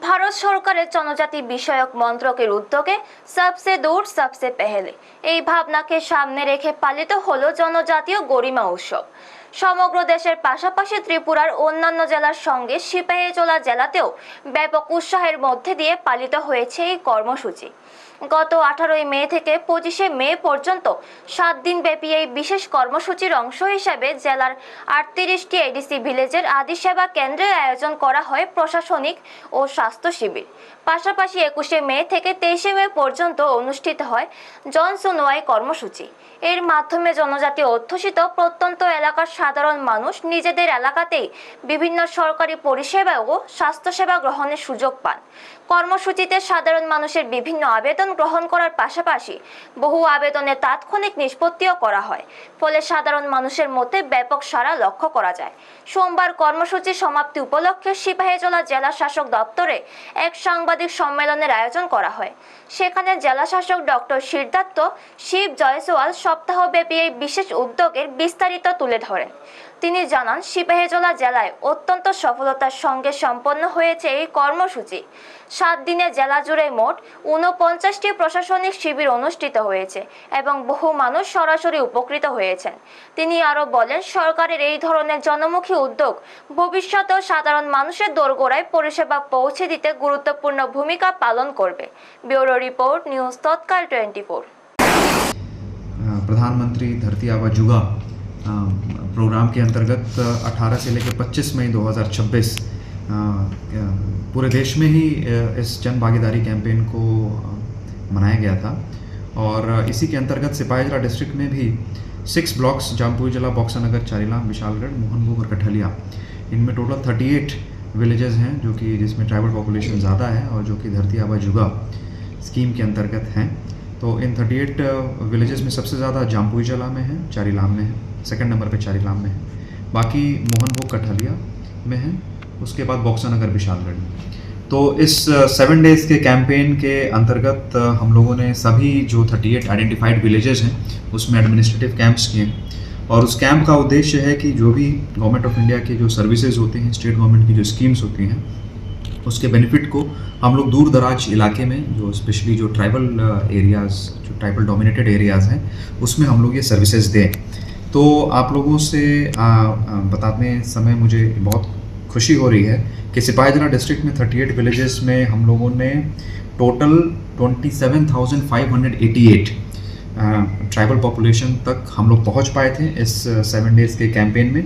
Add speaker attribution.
Speaker 1: ভারত সরকারের জনজাতি বিষয়ক মন্ত্রকের উদ্যোগে সবসে দূর সবসে পেহেলে এই ভাবনাকে সামনে রেখে পালিত হলো জনজাতীয় গরিমা উৎসব। সমগ্র দেশের পাশাপাশি ত্রিপুরার অন্যান্য জেলার সঙ্গে সিপাহীজলা জেলাতেও ব্যাপক উৎসাহের মধ্যে দিয়ে পালিত হয়েছে এই কর্মসূচি। গত 18 মে থেকে 25 মে পর্যন্ত 7 দিন ব্যাপী এই বিশেষ কর্মসূচির অংশ হিসেবে জেলার 38টি এডিসি ভিলেজের আদি সেবা কেন্দ্রের আয়োজন করা হয় প্রশাসনিক ও স্বাস্থ্য শিবির। পাশাপাশি 21 মে থেকে 23 মে পর্যন্ত অনুষ্ঠিত হয় জনশুনওয়াই কর্মসূচি। এর মাধ্যমে জনজাতি অধ্যুষিত প্রত্যন্ত এলাকার সাধারণ মানুষ নিজেদের এলাকাতেই বিভিন্ন সরকারি পরিষেবা ও স্বাস্থ্যসেবা গ্রহণের সুযোগ পান। কর্মসূচিতে সাধারণ মানুষের বিভিন্ন আবেদন গ্রহণ করার পাশাপাশি বহু আবেদনের তাৎক্ষণিক নিষ্পত্তিও করা হয়, ফলে সাধারণ মানুষের মধ্যে ব্যাপক সাড়া লক্ষ্য করা যায়। সোমবার কর্মসূচির সমাপ্তি উপলক্ষে সিপাহীজলা জেলা শাসক দপ্তরে এক সাংবাদিক সম্মেলনের আয়োজন করা হয়। সেখানে জেলা শাসক ডক্টর সিদ্ধার্থ শিব জয়সওয়াল সপ্তাহব্যাপী এই বিশেষ উদ্যোগের বিস্তারিত তুলে ধরেন। তিনি জানান, সিপাহীজলা জেলায় অত্যন্ত সফলতার সঙ্গে সম্পন্ন হয়েছে এই কর্মসূচি। 7 দিনে জেলা জুড়ে মোট 49টি প্রশাসনিক শিবির অনুষ্ঠিত হয়েছে এবং বহু মানুষ সরাসরি উপকৃত হয়েছেন। তিনি আরও বলেন, সরকারের এই ধরনের জনমুখী উদ্যোগ ভবিষ্যতেও সাধারণ মানুষের দোরগোড়ায় পরিষেবা পৌঁছে দিতে গুরুত্বপূর্ণ ভূমিকা পালন করবে। ব্যুরো রিপোর্ট, নিউজ তৎকাল 24।
Speaker 2: प्रधानमंत्री धरती आबा जुगा प्रोग्राम के अंतर्गत 18 से लेकर 25 मई 2026 पूरे देश में ही इस जन भागीदारी कैंपेन को मनाया गया था और इसी के अंतर्गत सिपाहीजला डिस्ट्रिक्ट में भी 6 ब्लॉक्स जामपुईजला, बक्सानगर, चारीलाम, विशालगढ़, मोहनभोग और कठलिया, इनमें टोटल 38 विलेजेस हैं जो कि जिसमें ट्राइबल पॉपुलेशन ज़्यादा है और जो कि धरती आबा जुगा स्कीम के अंतर्गत हैं। तो इन 38 विलेजेस में सबसे ज़्यादा जामपुईजला में है, चारीलाम में है, सेकंड नंबर पे चारीलाम में है, बाकी मोहनभोग, कठलिया में है, उसके बाद बक्सानगर, विशालगढ़ में। तो इस 7 डेज़ के कैंपेन के अंतर्गत हम लोगों ने सभी जो 38 आइडेंटिफाइड विलेजेस हैं उसमें एडमिनिस्ट्रेटिव कैंप्स किए हैं और उस कैंप का उद्देश्य है कि जो भी गवर्नमेंट ऑफ इंडिया की जो सर्विसेज होती हैं, स्टेट गवर्नमेंट की जो स्कीम्स होती हैं, उसके बेनिफिट को हम लोग दूर दराज इलाके में जो स्पेशली जो ट्राइबल एरियाज़, जो ट्राइबल डोमिनेटेड एरियाज़ हैं, उसमें हम लोग ये सर्विसेज दें। तो आप लोगों से बताते समय मुझे बहुत खुशी हो रही है कि सिपाहीजला डिस्ट्रिक्ट में 38 विलेजेस में हम लोगों ने टोटल 27,588 ट्राइबल पॉपुलेशन तक हम लोग पहुंच पाए थे इस 7 डेज़ के कैंपेन में।